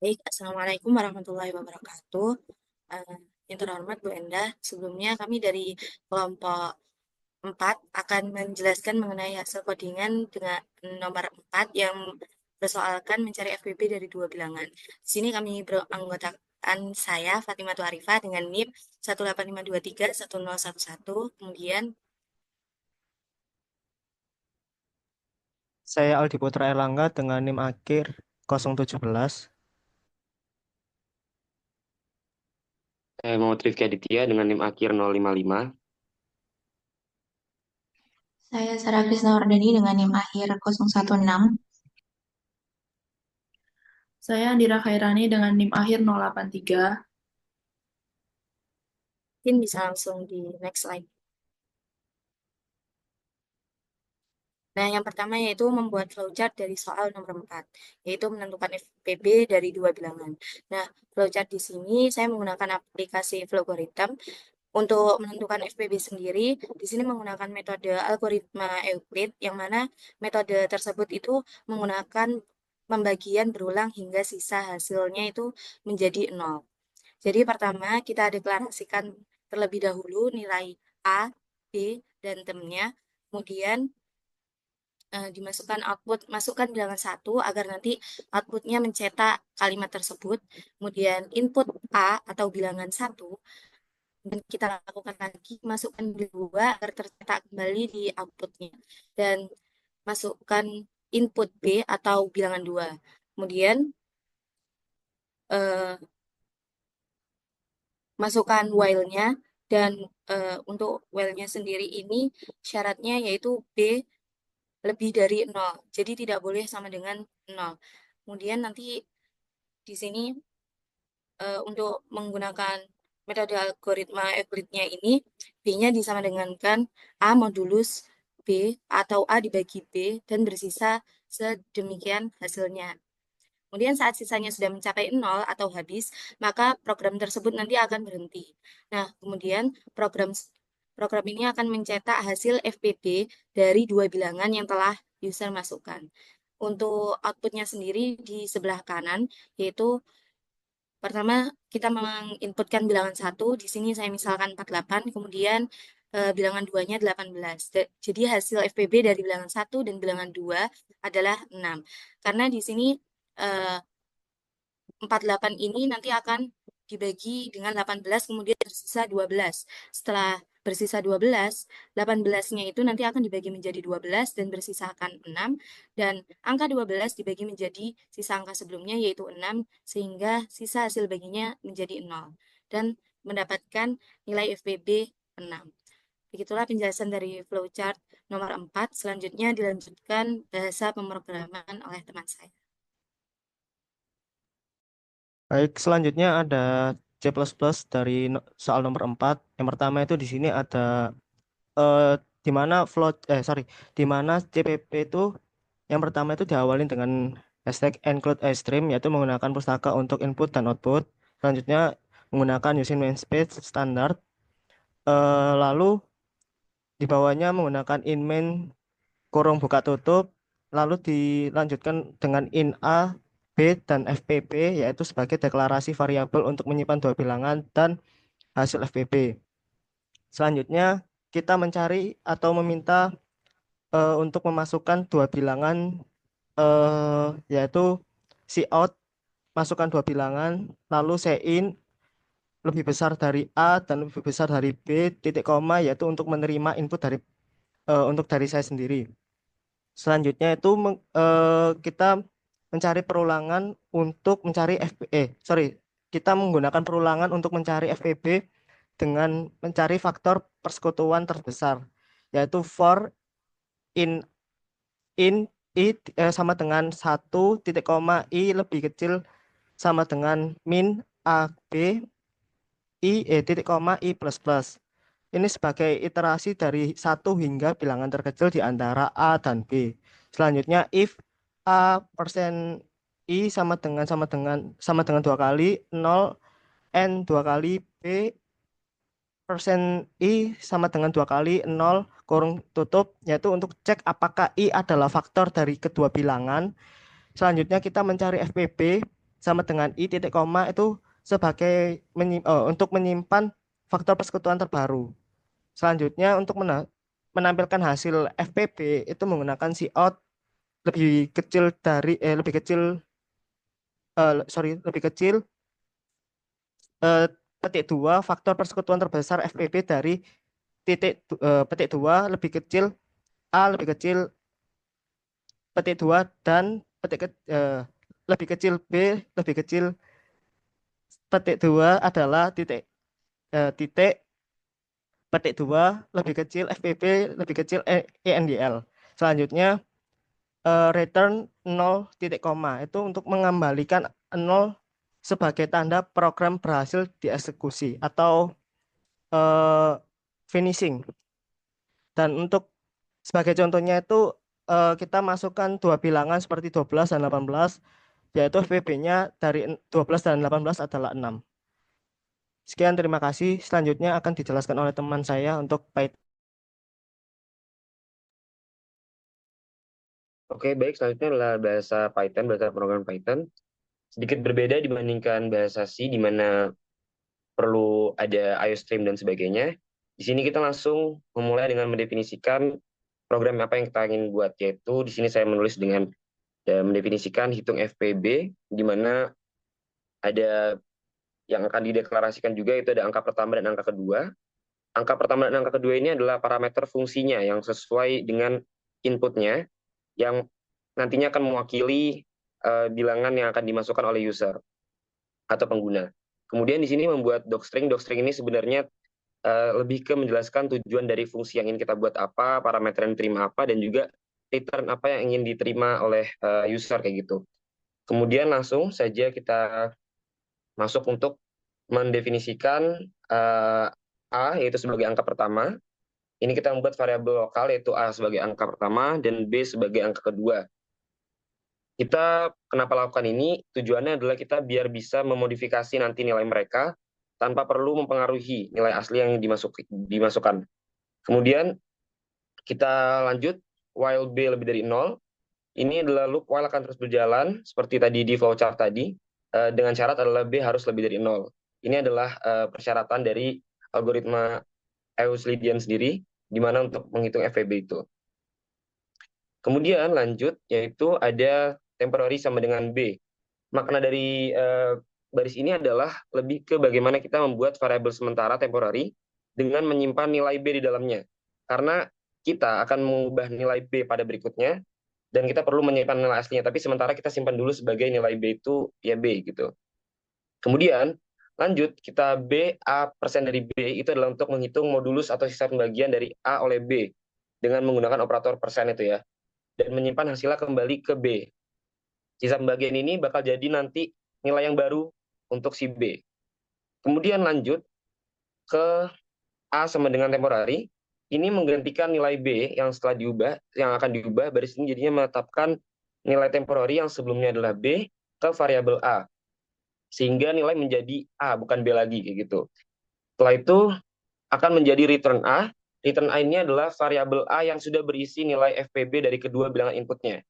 Baik, Assalamualaikum warahmatullahi wabarakatuh. Yang terhormat Bu Endah, sebelumnya kami dari kelompok 4 akan menjelaskan mengenai hasil codingan dengan nomor 4 yang persoalkan mencari FPB dari dua bilangan. Di sini kami beranggotakan saya, Fatimah Arifah, dengan NIP 185231011. Kemudian Saya Aldi Putra Erlangga dengan NIM akhir 017. Saya Muhammad Rifki Aditya dengan NIM akhir 055. Saya Sarah Krisnawardani dengan NIM akhir 016. Saya Andira Khairani dengan NIM akhir 083. mungkin bisa langsung di next slide. Nah, yang pertama yaitu membuat flowchart dari soal nomor 4, yaitu menentukan FPB dari dua bilangan. Nah, flowchart di sini saya menggunakan aplikasi Flowgorithm. Untuk menentukan FPB sendiri, di sini menggunakan metode algoritma Euclid, yang mana metode tersebut itu menggunakan pembagian berulang hingga sisa hasilnya itu menjadi 0. Jadi pertama kita deklarasikan terlebih dahulu nilai A, B, dan temnya, kemudian dimasukkan output, masukkan bilangan satu agar nanti outputnya mencetak kalimat tersebut. Kemudian input A atau bilangan satu, dan kita lakukan lagi, masukkan dua agar tercetak kembali di outputnya. Dan masukkan input B atau bilangan dua. Kemudian eh, masukkan while-nya, dan untuk while-nya sendiri ini syaratnya yaitu B lebih dari 0. Jadi tidak boleh sama dengan 0. Kemudian nanti di sini untuk menggunakan metode algoritma Euclid-nya ini, B-nya disama dengankan A modulus B atau A dibagi B dan bersisa sedemikian hasilnya. Kemudian saat sisanya sudah mencapai 0 atau habis, maka program tersebut nanti akan berhenti. Nah, kemudian program ini akan mencetak hasil FPB dari dua bilangan yang telah user masukkan. Untuk outputnya sendiri di sebelah kanan, yaitu pertama kita menginputkan bilangan satu, di sini saya misalkan 48, kemudian bilangan duanya 18. Jadi hasil FPB dari bilangan satu dan bilangan dua adalah 6. Karena di sini eh, 48 ini nanti akan dibagi dengan 18, kemudian tersisa 12. Setelah bersisa 12, 18-nya itu nanti akan dibagi menjadi 12 dan bersisakan 6, dan angka 12 dibagi menjadi sisa angka sebelumnya yaitu 6, sehingga sisa hasil baginya menjadi 0 dan mendapatkan nilai FPB 6. Begitulah penjelasan dari flowchart nomor 4. Selanjutnya dilanjutkan bahasa pemrograman oleh teman saya. Baik, selanjutnya ada C++ dari soal nomor 4. Yang pertama itu di sini ada eh, di mana di mana CPP itu yang pertama itu diawali dengan hashtag include iStream, yaitu menggunakan pustaka untuk input dan output. Selanjutnya menggunakan using namespace standar. Lalu di bawahnya menggunakan in main kurung buka tutup, lalu dilanjutkan dengan in A, B, dan FPB, yaitu sebagai deklarasi variabel untuk menyimpan dua bilangan dan hasil FPB. Selanjutnya kita mencari atau meminta untuk memasukkan dua bilangan, yaitu cout, masukkan dua bilangan, lalu in lebih besar dari A dan lebih besar dari B, titik koma, yaitu untuk menerima input untuk dari saya sendiri. Selanjutnya itu kita mencari perulangan untuk mencari kita menggunakan perulangan untuk mencari FPB dengan mencari faktor persekutuan terbesar, yaitu for in in i sama dengan 1, i lebih kecil sama dengan min a b i plus plus. Ini sebagai iterasi dari satu hingga bilangan terkecil di antara A dan B. Selanjutnya if A persen I sama dengan dua kali 0 N dua kali B persen I sama dengan dua kali 0 kurung tutup, yaitu untuk cek apakah I adalah faktor dari kedua bilangan. Selanjutnya kita mencari FPB sama dengan I titik koma itu sebagai untuk menyimpan faktor persekutuan terbaru. Selanjutnya untuk menampilkan hasil FPB itu menggunakan cout lebih kecil dari lebih kecil lebih kecil eh, petik 2 faktor persekutuan terbesar FPB dari petik 2 lebih kecil A lebih kecil petik 2 dan lebih kecil B lebih kecil petik 2 adalah titik petik 2 lebih kecil FPB lebih kecil ENDL. Selanjutnya return 0 titik koma itu untuk mengembalikan 0 sebagai tanda program berhasil dieksekusi atau finishing. Dan untuk sebagai contohnya itu kita masukkan dua bilangan seperti 12 dan 18, yaitu FPB-nya dari 12 dan 18 adalah 6. Sekian, terima kasih. Selanjutnya akan dijelaskan oleh teman saya untuk Python. Oke, baik. Selanjutnya adalah bahasa Python, bahasa program Python. Sedikit berbeda dibandingkan bahasa C, di mana perlu ada IOStream dan sebagainya. Di sini kita langsung memulai dengan mendefinisikan program apa yang kita ingin buat, yaitu di sini saya menulis dengan mendefinisikan hitung FPB, di mana ada yang akan dideklarasikan juga, itu ada angka pertama dan angka kedua. Angka pertama dan angka kedua ini adalah parameter fungsinya yang sesuai dengan inputnya, yang nantinya akan mewakili bilangan yang akan dimasukkan oleh user atau pengguna. Kemudian di sini membuat docstring. Docstring ini sebenarnya lebih ke menjelaskan tujuan dari fungsi yang ingin kita buat apa, parameter yang diterima apa, dan juga return apa yang ingin diterima oleh user kayak gitu. Kemudian langsung saja kita masuk untuk mendefinisikan A yaitu sebagai angka pertama. Ini kita membuat variabel lokal yaitu A sebagai angka pertama dan B sebagai angka kedua. Kita kenapa lakukan ini? Tujuannya adalah kita biar bisa memodifikasi nanti nilai mereka tanpa perlu mempengaruhi nilai asli yang dimasukkan. Kemudian kita lanjut, while B lebih dari 0. Ini adalah loop while akan terus berjalan, seperti tadi di flowchart tadi, dengan syarat adalah B harus lebih dari 0. Ini adalah persyaratan dari algoritma Euclidean sendiri, di mana untuk menghitung FPB itu. Kemudian lanjut, yaitu ada temporary sama dengan B. Makna dari baris ini adalah lebih ke bagaimana kita membuat variabel sementara temporary dengan menyimpan nilai B di dalamnya. Karena kita akan mengubah nilai B pada berikutnya, dan kita perlu menyimpan nilai aslinya, tapi sementara kita simpan dulu sebagai nilai B itu ya B gitu. Kemudian lanjut, kita B, A persen dari B itu adalah untuk menghitung modulus atau sisa pembagian dari A oleh B dengan menggunakan operator persen itu ya, dan menyimpan hasilnya kembali ke B. Sisa pembagian ini bakal jadi nanti nilai yang baru untuk si B. Kemudian lanjut ke A sama dengan temporary, ini menggantikan nilai B yang setelah diubah, yang akan diubah, baris ini jadinya menetapkan nilai temporary yang sebelumnya adalah B ke variabel A. Sehingga nilai menjadi A, bukan B lagi, kayak gitu. Setelah itu akan menjadi return A. Return A ini adalah variabel A yang sudah berisi nilai FPB dari kedua bilangan inputnya.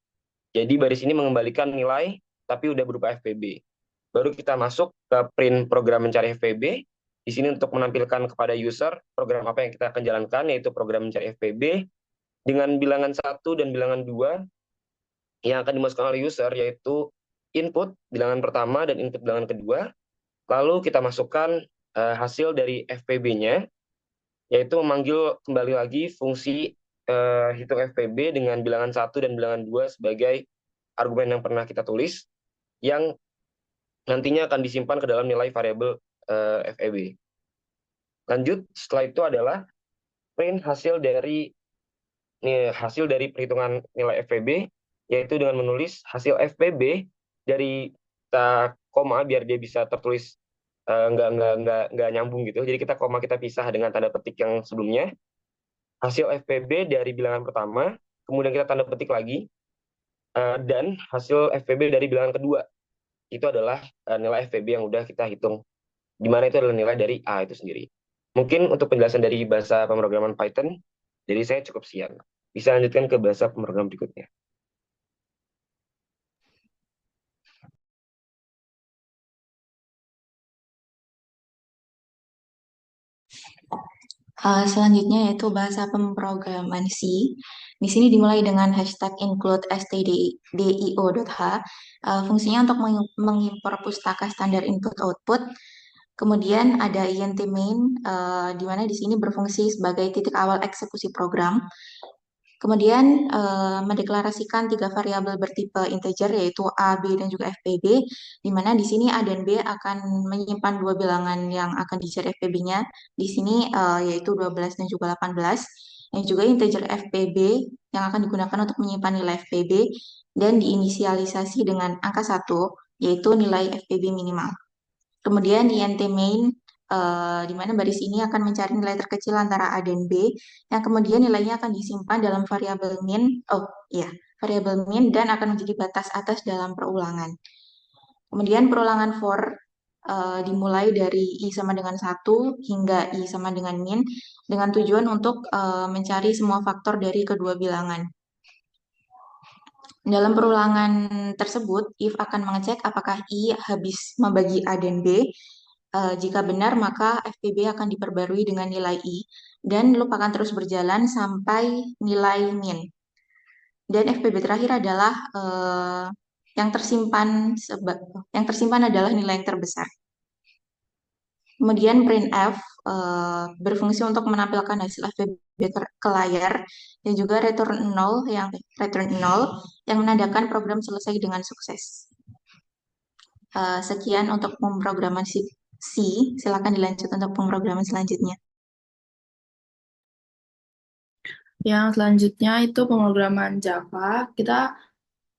Jadi baris ini mengembalikan nilai, tapi udah berupa FPB. Baru kita masuk ke print program mencari FPB. Di sini untuk menampilkan kepada user program apa yang kita akan jalankan, yaitu program mencari FPB dengan bilangan 1 dan bilangan 2 yang akan dimasukkan oleh user, yaitu input bilangan pertama dan input bilangan kedua. Lalu kita masukkan hasil dari FPB-nya, yaitu memanggil kembali lagi fungsi hitung FPB dengan bilangan 1 dan bilangan 2 sebagai argumen yang pernah kita tulis, yang nantinya akan disimpan ke dalam nilai variabel FEB. Lanjut, setelah itu adalah print hasil dari perhitungan nilai FPB, yaitu dengan menulis hasil FPB dari kita koma biar dia bisa tertulis nggak nyambung gitu. Jadi kita koma kita pisah dengan tanda petik yang sebelumnya. Hasil FPB dari bilangan pertama, kemudian kita tanda petik lagi, dan hasil FPB dari bilangan kedua. Itu adalah nilai FPB yang udah kita hitung, di mana itu adalah nilai dari A itu sendiri. Mungkin untuk penjelasan dari bahasa pemrograman Python, jadi saya cukup sekian. Bisa lanjutkan ke bahasa pemrograman berikutnya. Selanjutnya yaitu bahasa pemrograman C. Di sini dimulai dengan hashtag include stdio.h. Fungsinya untuk mengimpor pustaka standar input-output. Kemudian ada int main, di mana di sini berfungsi sebagai titik awal eksekusi program. Kemudian mendeklarasikan 3 variabel bertipe integer yaitu A, B, dan juga FPB, di mana di sini A dan B akan menyimpan 2 bilangan yang akan dicari FPB-nya. Di sini yaitu 12 dan juga 18. Dan juga integer FPB yang akan digunakan untuk menyimpan nilai FPB dan diinisialisasi dengan angka 1, yaitu nilai FPB minimal. Kemudian int main, di mana baris ini akan mencari nilai terkecil antara A dan B, yang kemudian nilainya akan disimpan dalam variabel min dan akan menjadi batas atas dalam perulangan. Kemudian perulangan for dimulai dari I sama dengan 1 hingga I sama dengan min, dengan tujuan untuk mencari semua faktor dari kedua bilangan. Dalam perulangan tersebut, if akan mengecek apakah I habis membagi A dan B. Jika benar, maka FPB akan diperbarui dengan nilai I, dan loop akan terus berjalan sampai nilai min. Dan FPB terakhir adalah yang tersimpan adalah nilai yang terbesar. Kemudian printf berfungsi untuk menampilkan hasil FPB ke layar, dan juga return 0 yang menandakan program selesai dengan sukses. Sekian untuk pemrograman C. Silakan dilanjut untuk pemrograman selanjutnya. Yang selanjutnya itu pemrograman Java. Kita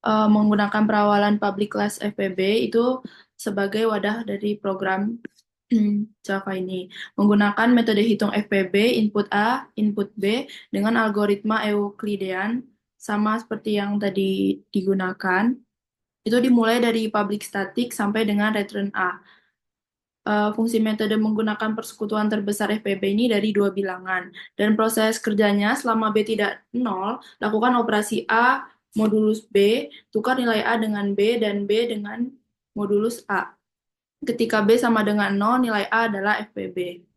menggunakan perawalan public class FPB itu sebagai wadah dari program Java ini. Menggunakan metode hitung FPB, input A, input B, dengan algoritma Euclidean, sama seperti yang tadi digunakan. Itu dimulai dari public static sampai dengan return A. Fungsi metode menggunakan persekutuan terbesar FPB ini dari 2 bilangan. Dan proses kerjanya selama B tidak 0, lakukan operasi A modulus B, tukar nilai A dengan B dan B dengan modulus A. Ketika B sama dengan 0, nilai A adalah FPB.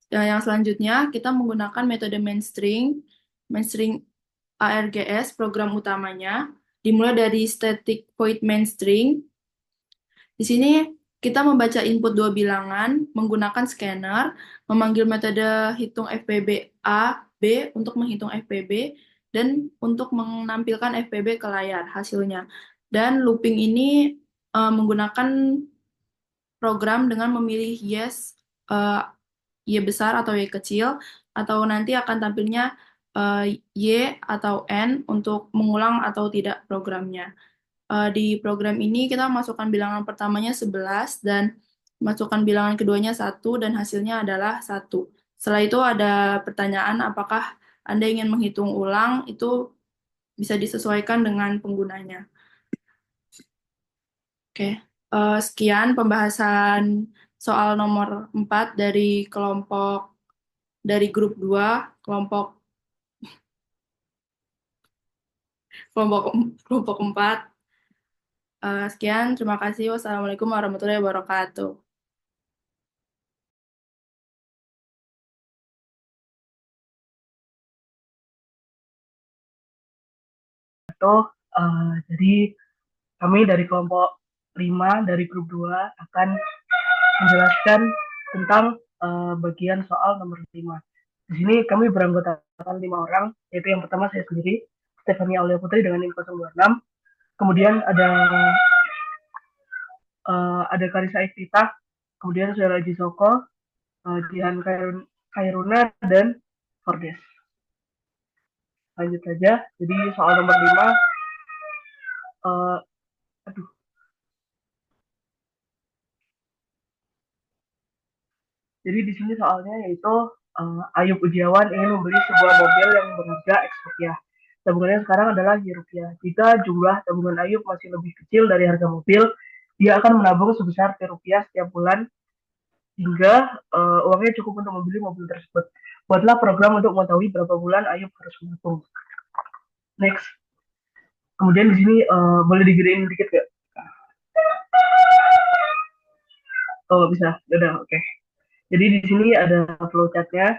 Dan yang selanjutnya, kita menggunakan metode mainstring ARGS, program utamanya, dimulai dari static void mainstring. Di sini kita membaca input 2 bilangan menggunakan scanner, memanggil metode hitung FPB A, B untuk menghitung FPB, dan untuk menampilkan FPB ke layar hasilnya. Dan looping ini menggunakan program dengan memilih yes, Y besar atau Y kecil, atau nanti akan tampilnya Y atau N untuk mengulang atau tidak programnya. Di program ini kita masukkan bilangan pertamanya 11 dan masukkan bilangan keduanya 1 dan hasilnya adalah 1. Setelah itu ada pertanyaan apakah Anda ingin menghitung ulang, itu bisa disesuaikan dengan penggunanya. Oke, sekian pembahasan soal nomor 4 dari grup 2, kelompok 4. Sekian, terima kasih. Wassalamualaikum warahmatullahi wabarakatuh. Jadi kami dari kelompok 5 dari grup 2 akan menjelaskan tentang bagian soal nomor 5. Di sini kami beranggotakan 5 orang, yaitu yang pertama saya sendiri, Stefania Aulia Putri dengan NIM 026. Kemudian ada Karisa Iftitah, kemudian Suara Jisoko, Jihan Khairuna, dan Fordes. Lanjut saja. Jadi soal nomor 5. Jadi di sini soalnya yaitu Ayub Ujiawan ingin membeli sebuah mobil yang berharga X rupiah. Tabungannya sekarang adalah Y rupiah. Jika jumlah tabungan Ayub masih lebih kecil dari harga mobil, dia akan menabung sebesar T rupiah setiap bulan hingga uangnya cukup untuk membeli mobil tersebut. Buatlah program untuk mengetahui berapa bulan Ayub harus menabung. Next. Kemudian di sini boleh digedein dikit nggak? Oh, bisa. Udah, oke. Jadi di sini ada flowchart-nya.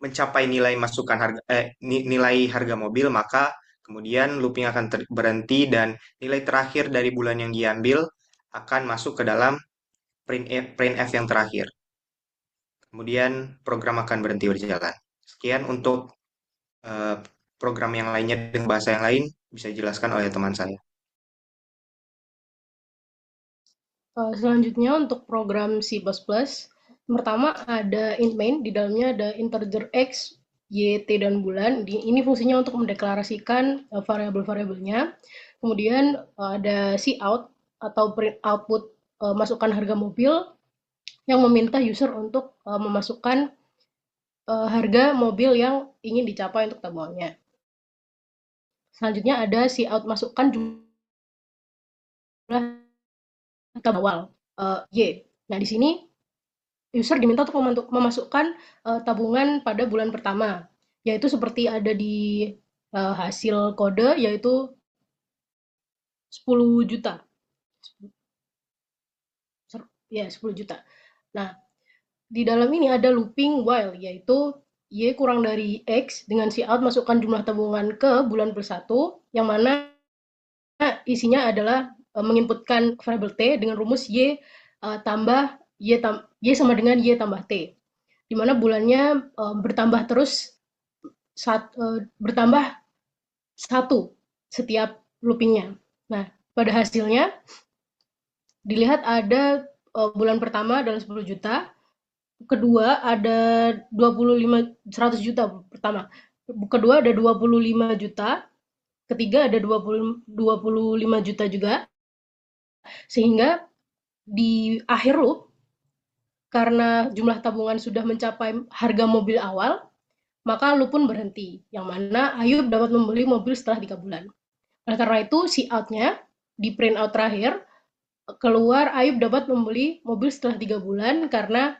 mencapai nilai masukan nilai harga mobil, maka kemudian looping akan berhenti dan nilai terakhir dari bulan yang diambil akan masuk ke dalam printf yang terakhir. Kemudian program akan berhenti berjalan. Sekian untuk eh, program yang lainnya dengan bahasa yang lain bisa dijelaskan oleh teman saya. Selanjutnya untuk program C++, pertama ada int main, di dalamnya ada integer x, y, t, dan bulan. Ini fungsinya untuk mendeklarasikan variabel-variabelnya. Kemudian ada cout atau print output masukkan harga mobil yang meminta user untuk memasukkan harga mobil yang ingin dicapai untuk tabungannya. Selanjutnya ada cout masukkan jumlah awal Y. Nah, di sini user diminta untuk memasukkan tabungan pada bulan pertama, yaitu seperti ada di hasil kode, yaitu 10 juta. Ya, 10 juta. Nah, di dalam ini ada looping while, yaitu Y kurang dari X dengan cout masukkan jumlah tabungan ke bulan +1, yang mana isinya adalah menginputkan variabel T dengan rumus Y tambah Y sama dengan Y tambah T, di mana bulannya bertambah terus bertambah 1 setiap loopingnya. Nah, pada hasilnya dilihat ada bulan pertama adalah 10 juta, kedua ada 100 juta pertama, kedua ada 25 juta, ketiga ada 25 juta juga, sehingga di akhir loop karena jumlah tabungan sudah mencapai harga mobil awal, maka loop pun berhenti, yang mana Ayub dapat membeli mobil setelah 3 bulan. Oleh karena itu, cout-nya di print out terakhir keluar Ayub dapat membeli mobil setelah 3 bulan karena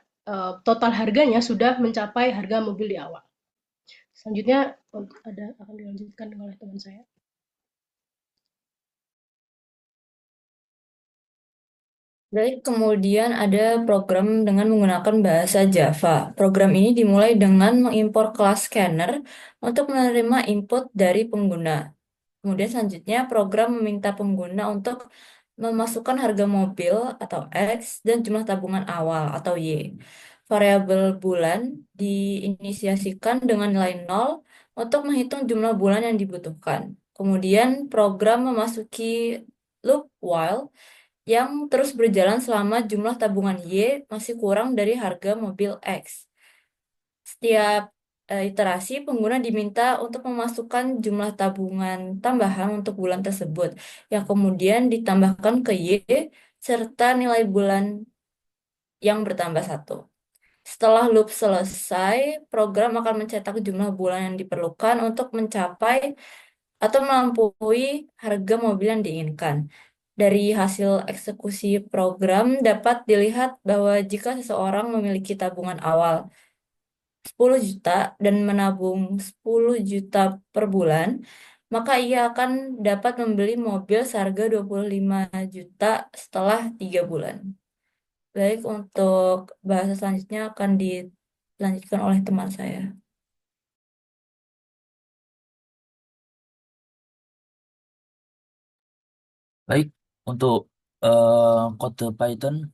total harganya sudah mencapai harga mobil di awal. Selanjutnya akan dilanjutkan oleh teman saya. Baik, kemudian ada program dengan menggunakan bahasa Java. Program ini dimulai dengan mengimpor kelas scanner untuk menerima input dari pengguna. Kemudian selanjutnya program meminta pengguna untuk memasukkan harga mobil atau X dan jumlah tabungan awal atau Y. Variabel bulan diinisiasikan dengan nilai 0 untuk menghitung jumlah bulan yang dibutuhkan. Kemudian program memasuki loop while yang terus berjalan selama jumlah tabungan Y masih kurang dari harga mobil X. Setiap iterasi, pengguna diminta untuk memasukkan jumlah tabungan tambahan untuk bulan tersebut, yang kemudian ditambahkan ke Y, serta nilai bulan yang bertambah 1. Setelah loop selesai, program akan mencetak jumlah bulan yang diperlukan untuk mencapai atau melampaui harga mobil yang diinginkan. Dari hasil eksekusi program dapat dilihat bahwa jika seseorang memiliki tabungan awal 10 juta dan menabung 10 juta per bulan, maka ia akan dapat membeli mobil seharga 25 juta setelah 3 bulan. Baik, untuk bahasa selanjutnya akan dilanjutkan oleh teman saya. Baik, untuk kode Python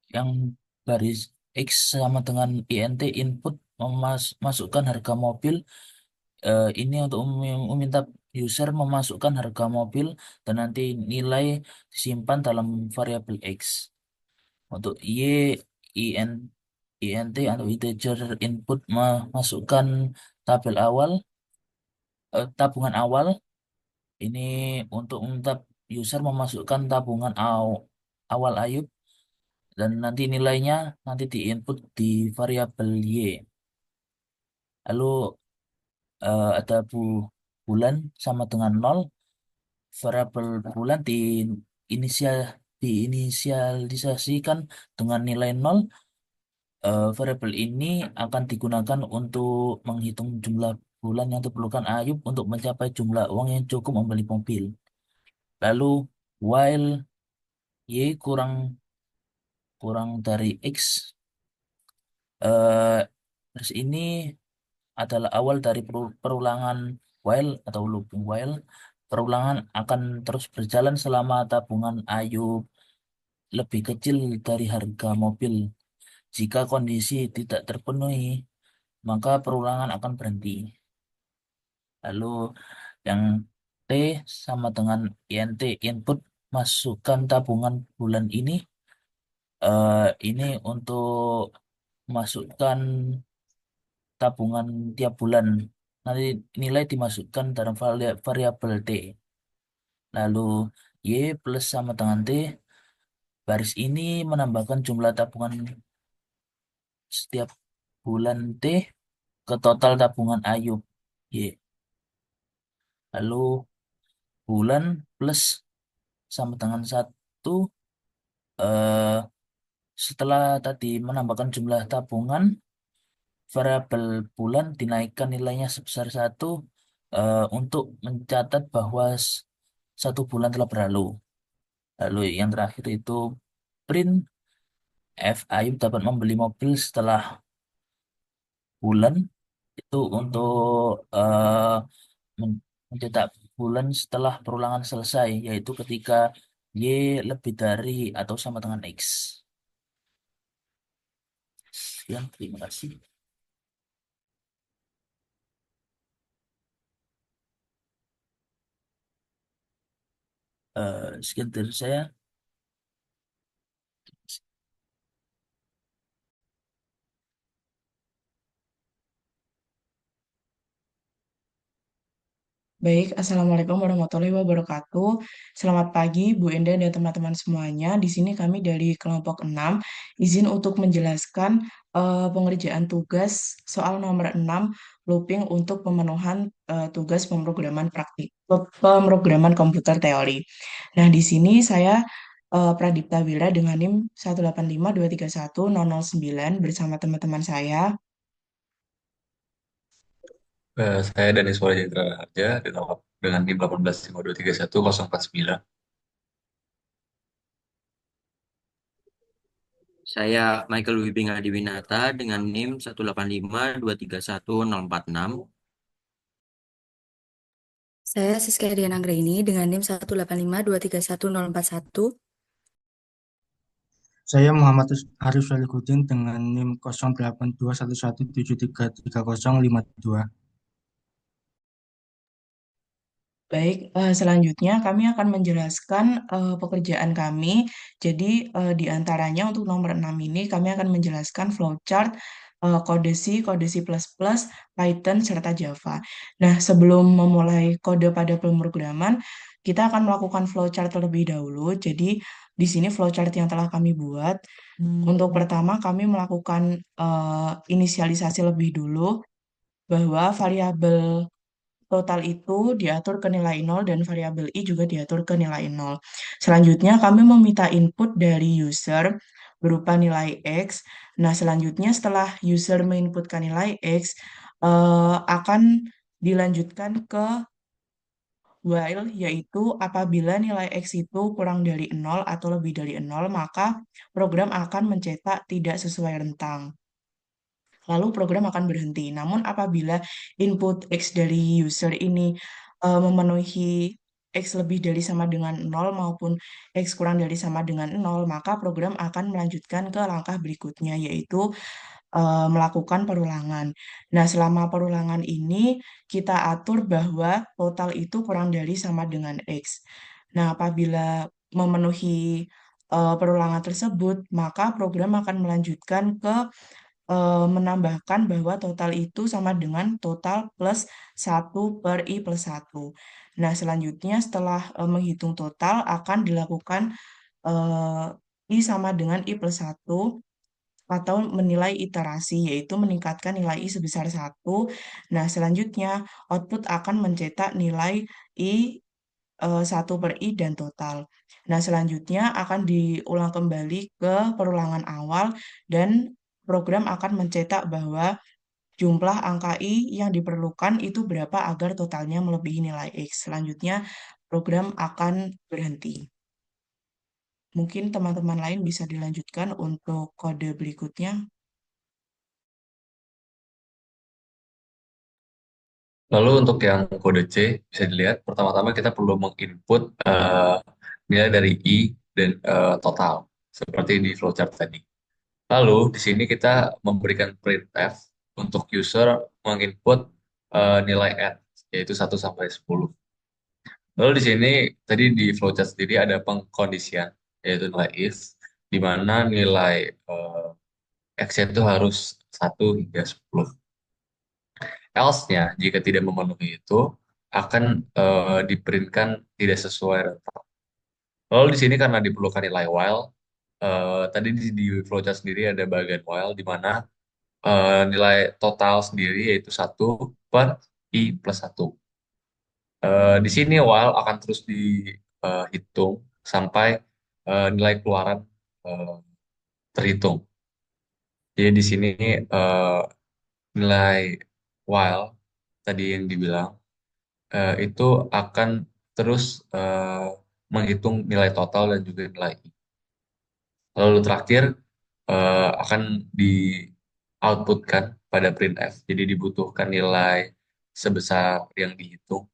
yang baris X sama dengan int input memasukkan harga mobil, ini untuk meminta user memasukkan harga mobil dan nanti nilai disimpan dalam variabel X. Untuk int atau integer input memasukkan tabel awal, tabungan awal. Ini untuk meminta user memasukkan tabungan awal Ayub dan nanti nilainya nanti diinput di variabel Y. Lalu ada bulan sama dengan 0, variabel bulan diinisialisasikan dengan nilai 0. Variabel ini akan digunakan untuk menghitung jumlah bulan yang diperlukan Ayub untuk mencapai jumlah uang yang cukup membeli mobil. Lalu while Y kurang dari X Eh, Terus ini adalah awal dari perulangan while atau looping while. Perulangan akan terus berjalan selama tabungan Ayub lebih kecil dari harga mobil. Jika kondisi tidak terpenuhi, maka perulangan akan berhenti. Lalu yang T sama dengan INT, input masukkan tabungan bulan ini. Ini untuk masukkan tabungan tiap bulan. Nanti nilai dimasukkan dalam variabel T. Lalu Y plus sama dengan T. Baris ini menambahkan jumlah tabungan setiap bulan T ke total tabungan Ayub. Y. Lalu bulan plus sama dengan 1. eh, Setelah tadi menambahkan jumlah tabungan, variabel bulan dinaikkan nilainya sebesar 1 untuk mencatat bahwa 1 bulan telah berlalu. Lalu yang terakhir itu print F. Ayub dapat membeli mobil setelah bulan itu untuk mencetak bulan setelah perulangan selesai, yaitu ketika Y lebih dari atau sama dengan X. Sekian, terima kasih. Sekian dari saya. Baik, Assalamualaikum warahmatullahi wabarakatuh. Selamat pagi, Bu Enda dan teman-teman semuanya. Di sini kami dari kelompok 6, izin untuk menjelaskan pengerjaan tugas soal nomor 6, looping untuk pemenuhan tugas pemrograman praktik, pemrograman komputer teori. Nah, di sini saya Pradipta Wira dengan NIM 185231009 bersama teman-teman saya. Saya Danis Wajendra Harja dengan NIM 1852311049. Saya Michael Wibing Adiwinata dengan NIM 185231046. Saya Siska Dian Anggraini dengan NIM 185231041. Saya Muhammad Arif Salikuddin dengan NIM 082117333052. Baik, selanjutnya kami akan menjelaskan pekerjaan kami. Jadi, di antaranya untuk nomor 6 ini kami akan menjelaskan flowchart, kode C++, Python, serta Java. Nah, sebelum memulai kode pada pemrograman, kita akan melakukan flowchart terlebih dahulu. Jadi, di sini flowchart yang telah kami buat. Untuk pertama, kami melakukan inisialisasi lebih dulu bahwa variabel total itu diatur ke nilai 0 dan variabel i juga diatur ke nilai 0. Selanjutnya kami meminta input dari user berupa nilai x. Nah, selanjutnya setelah user menginputkan nilai x, akan dilanjutkan ke while, yaitu apabila nilai x itu kurang dari 0 atau lebih dari 0, maka program akan mencetak tidak sesuai rentang. Lalu program akan berhenti. Namun apabila input X dari user ini memenuhi X lebih dari sama dengan 0 maupun X kurang dari sama dengan 0, maka program akan melanjutkan ke langkah berikutnya, yaitu melakukan perulangan. Nah, selama perulangan ini kita atur bahwa total itu kurang dari sama dengan X. Nah, apabila memenuhi perulangan tersebut, maka program akan melanjutkan ke menambahkan bahwa total itu sama dengan total plus 1 per I plus 1. Nah, selanjutnya setelah menghitung total akan dilakukan I sama dengan I plus 1 atau menilai iterasi, yaitu meningkatkan nilai I sebesar 1. Nah, selanjutnya output akan mencetak nilai I 1 per I dan total. Nah, selanjutnya akan diulang kembali ke perulangan awal dan program akan mencetak bahwa jumlah angka I yang diperlukan itu berapa agar totalnya melebihi nilai X. Selanjutnya program akan berhenti. Mungkin teman-teman lain bisa dilanjutkan untuk kode berikutnya. Lalu untuk yang kode C bisa dilihat pertama-tama kita perlu menginput nilai dari I dan total seperti di flowchart tadi. Lalu di sini kita memberikan printf untuk user menginput nilai n yaitu 1 sampai 10. Lalu di sini tadi di flowchart sendiri ada pengkondisian yaitu nilai if di mana nilai x itu harus 1 hingga 10. Else-nya jika tidak memenuhi itu akan diprintkan tidak sesuai rentang. Lalu di sini karena diperlukan nilai while, tadi di flowchart sendiri ada bagian while di mana nilai total sendiri yaitu 1/i+1. Di sini while akan terus dihitung sampai nilai keluaran eh, terhitung. Jadi di sini eh, nilai while tadi yang dibilang itu akan terus menghitung nilai total dan juga nilai I. Lalu terakhir akan di outputkan pada printf. Jadi dibutuhkan nilai sebesar yang dihitung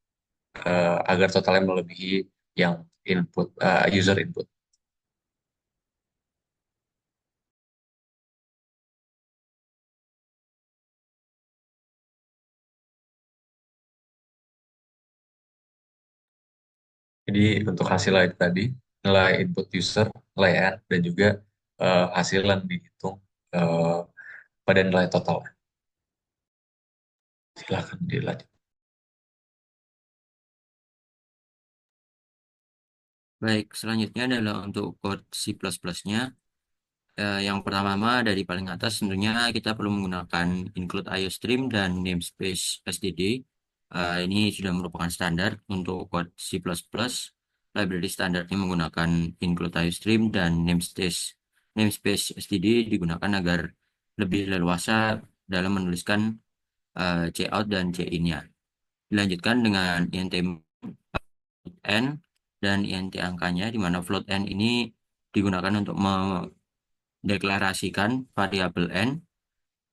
agar totalnya melebihi yang input user input. Jadi untuk hasil itu tadi nilai input user, nilai n dan juga hasil yang dihitung eh, pada nilai total. Silakan dilanjut. Baik, selanjutnya adalah untuk code C++-nya. Yang pertama dari paling atas tentunya kita perlu menggunakan include IOStream dan namespace std. Ini sudah merupakan standar untuk code C++. Library standarnya menggunakan include IOStream dan namespace std digunakan agar lebih leluasa dalam menuliskan cout dan cin-nya. Dilanjutkan dengan int n dan int angkanya, di mana float n ini digunakan untuk mendeklarasikan variabel n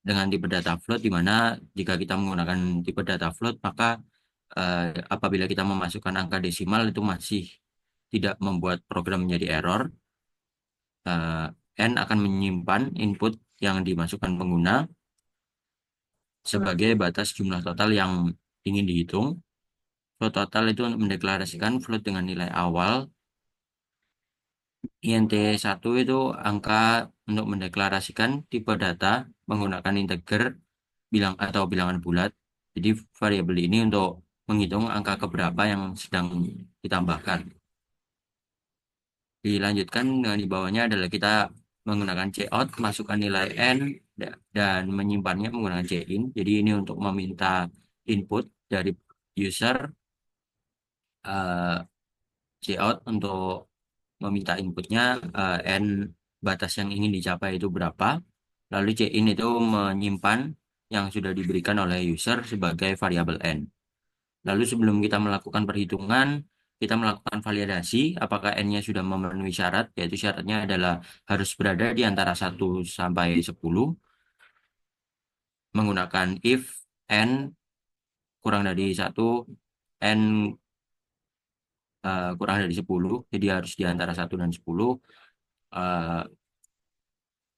dengan tipe data float, di mana jika kita menggunakan tipe data float, maka apabila kita memasukkan angka desimal itu masih tidak membuat program menjadi error. N akan menyimpan input yang dimasukkan pengguna sebagai batas jumlah total yang ingin dihitung. Float total itu untuk mendeklarasikan float dengan nilai awal. INT1 itu angka untuk mendeklarasikan tipe data menggunakan integer atau bilangan bulat. Jadi variabel ini untuk menghitung angka keberapa yang sedang ditambahkan. Dilanjutkan dengan di bawahnya adalah kita menggunakan cout, masukkan nilai n dan menyimpannya menggunakan cin. Jadi ini untuk meminta input dari user, cout untuk meminta inputnya n batas yang ingin dicapai itu berapa. Lalu cin itu menyimpan yang sudah diberikan oleh user sebagai variabel n. Lalu sebelum kita melakukan perhitungan, kita melakukan validasi apakah n-nya sudah memenuhi syarat, yaitu syaratnya adalah harus berada di antara 1 sampai 10 menggunakan if n kurang dari 1, n kurang dari 10, jadi harus di antara 1 dan 10.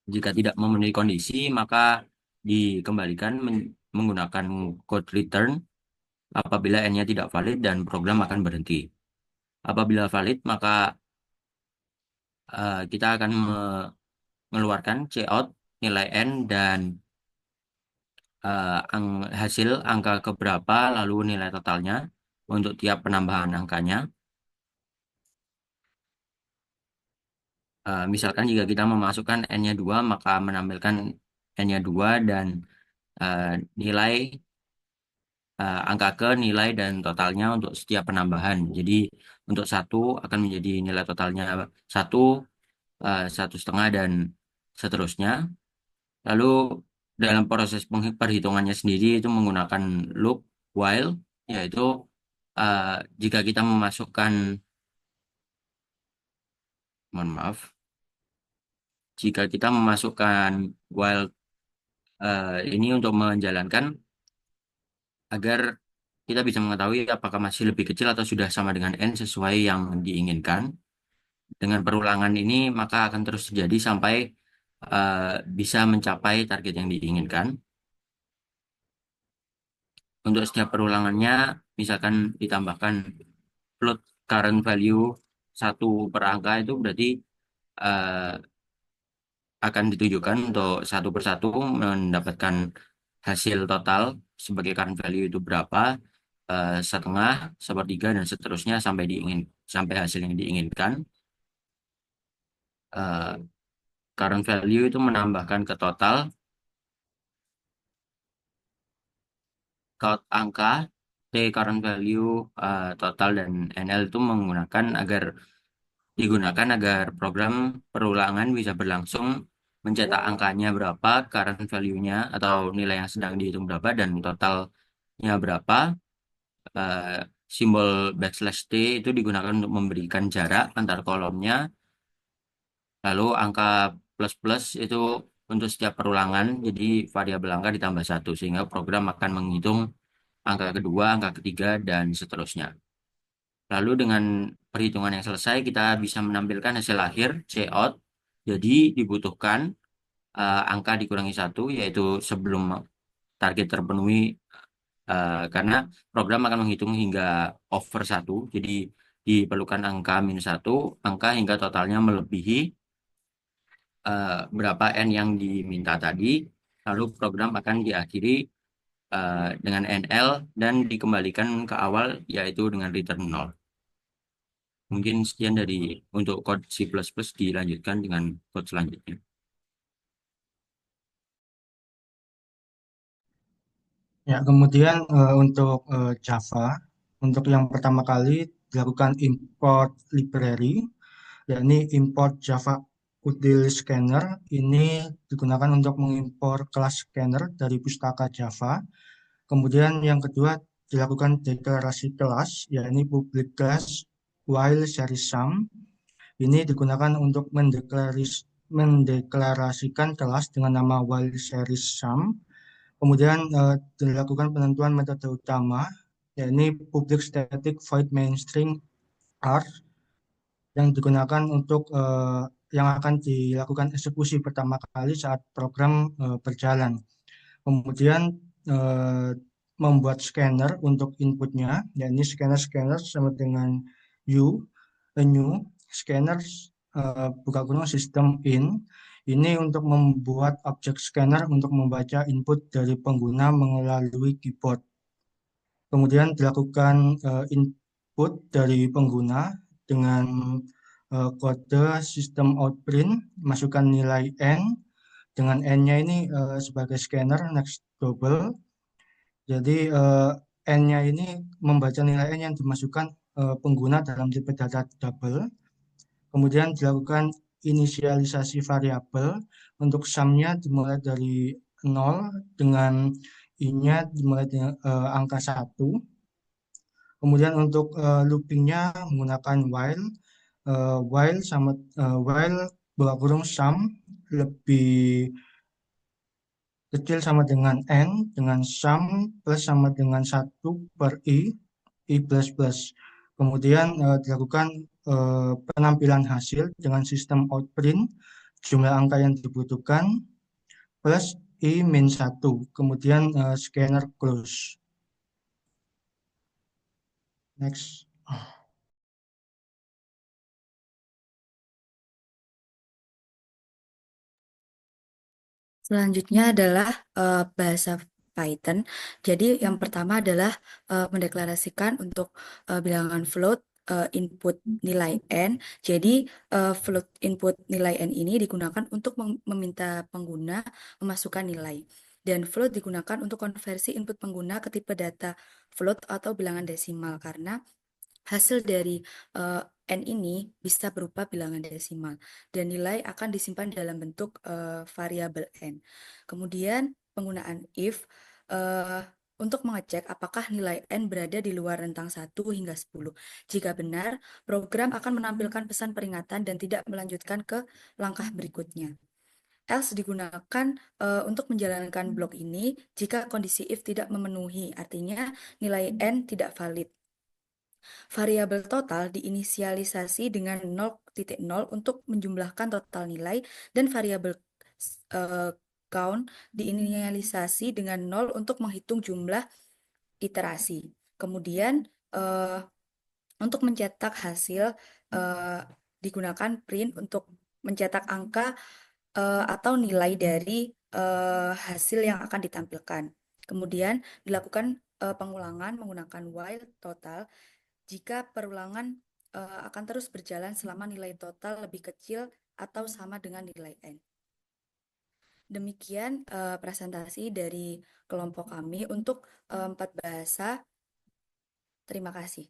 Jika tidak memenuhi kondisi, maka dikembalikan menggunakan code return apabila n-nya tidak valid dan program akan berhenti. Apabila valid, maka kita akan mengeluarkan cout nilai n dan hasil angka keberapa lalu nilai totalnya untuk tiap penambahan angkanya. Misalkan jika kita memasukkan n-nya 2, maka menampilkan n-nya 2 dan nilai angka ke nilai dan totalnya untuk setiap penambahan. Jadi untuk 1 akan menjadi nilai totalnya 1, 1,5 dan seterusnya. Lalu dalam proses perhitungannya sendiri itu menggunakan loop while, yaitu jika kita memasukkan, mohon maaf, jika kita memasukkan while ini untuk menjalankan agar kita bisa mengetahui apakah masih lebih kecil atau sudah sama dengan N sesuai yang diinginkan. Dengan perulangan ini maka akan terus terjadi sampai bisa mencapai target yang diinginkan. Untuk setiap perulangannya, misalkan ditambahkan float current value satu per angka itu berarti eh, akan ditujukan untuk satu persatu mendapatkan hasil total sebagai current value itu berapa, setengah, sepertiga, dan seterusnya sampai hasil yang diinginkan. Eh, Current value itu menambahkan ke total angka T current value, total, dan NL itu digunakan agar program perulangan bisa berlangsung mencetak angkanya berapa, current value-nya atau nilai yang sedang dihitung berapa, dan totalnya berapa. Eh, Simbol backslash T itu digunakan untuk memberikan jarak antar kolomnya. Lalu angka plus plus itu untuk setiap perulangan, jadi variabel angka ditambah satu, sehingga program akan menghitung angka kedua, angka ketiga, dan seterusnya. Lalu dengan perhitungan yang selesai, kita bisa menampilkan hasil akhir, Cout. Jadi dibutuhkan angka dikurangi satu, yaitu sebelum target terpenuhi, karena program akan menghitung hingga over satu. Jadi diperlukan angka minus satu, angka hingga totalnya melebihi berapa N yang diminta tadi. Lalu program akan diakhiri dengan NL dan dikembalikan ke awal, yaitu dengan return 0. Mungkin sekian dari untuk code C++, dilanjutkan dengan code selanjutnya. Ya, kemudian untuk Java, untuk yang pertama kali dilakukan import library, yakni import Java util scanner. Ini digunakan untuk mengimpor kelas scanner dari pustaka Java. Kemudian yang kedua dilakukan deklarasi kelas, yakni public class while series sum. Ini digunakan untuk mendeklarasikan kelas dengan nama while series sum. Kemudian dilakukan penentuan metode utama, yakni public static void main string R, yang digunakan untuk yang akan dilakukan eksekusi pertama kali saat program berjalan. Kemudian eh, membuat scanner untuk inputnya, yakni scanner sama dengan new scanner buka kurung sistem in. Ini untuk membuat objek scanner untuk membaca input dari pengguna melalui keyboard. Kemudian dilakukan input dari pengguna dengan kode sistem out print, masukkan nilai N, dengan N-nya ini sebagai scanner next double. Jadi N-nya ini membaca nilai N yang dimasukkan pengguna dalam tipe data double. Kemudian dilakukan inisialisasi variabel. Untuk sum-nya dimulai dari 0, dengan I-nya dimulai dengan angka 1. Kemudian untuk looping-nya menggunakan while buka kurung sum lebih kecil sama dengan N, dengan sum plus sama dengan 1 per I plus plus. Kemudian dilakukan penampilan hasil dengan sistem outprint, jumlah angka yang dibutuhkan, plus I min 1. Kemudian scanner close. Next. Selanjutnya adalah bahasa Python. Jadi yang pertama adalah mendeklarasikan untuk bilangan float input nilai n. Jadi float input nilai n ini digunakan untuk meminta pengguna memasukkan nilai. Dan float digunakan untuk konversi input pengguna ke tipe data float atau bilangan desimal, karena hasil dari N ini bisa berupa bilangan desimal dan nilai akan disimpan dalam bentuk variabel N. Kemudian penggunaan if untuk mengecek apakah nilai N berada di luar rentang 1 hingga 10. Jika benar, program akan menampilkan pesan peringatan dan tidak melanjutkan ke langkah berikutnya. else digunakan untuk menjalankan blok ini jika kondisi if tidak memenuhi, artinya nilai n tidak valid. Variabel total diinisialisasi dengan 0,0 untuk menjumlahkan total nilai dan variabel count diinisialisasi dengan 0 untuk menghitung jumlah iterasi. Kemudian untuk mencetak hasil digunakan print untuk mencetak angka atau nilai dari hasil yang akan ditampilkan. Kemudian dilakukan pengulangan menggunakan while total jika perulangan akan terus berjalan selama nilai total lebih kecil atau sama dengan nilai n. Demikian presentasi dari kelompok kami untuk 4 bahasa. Terima kasih.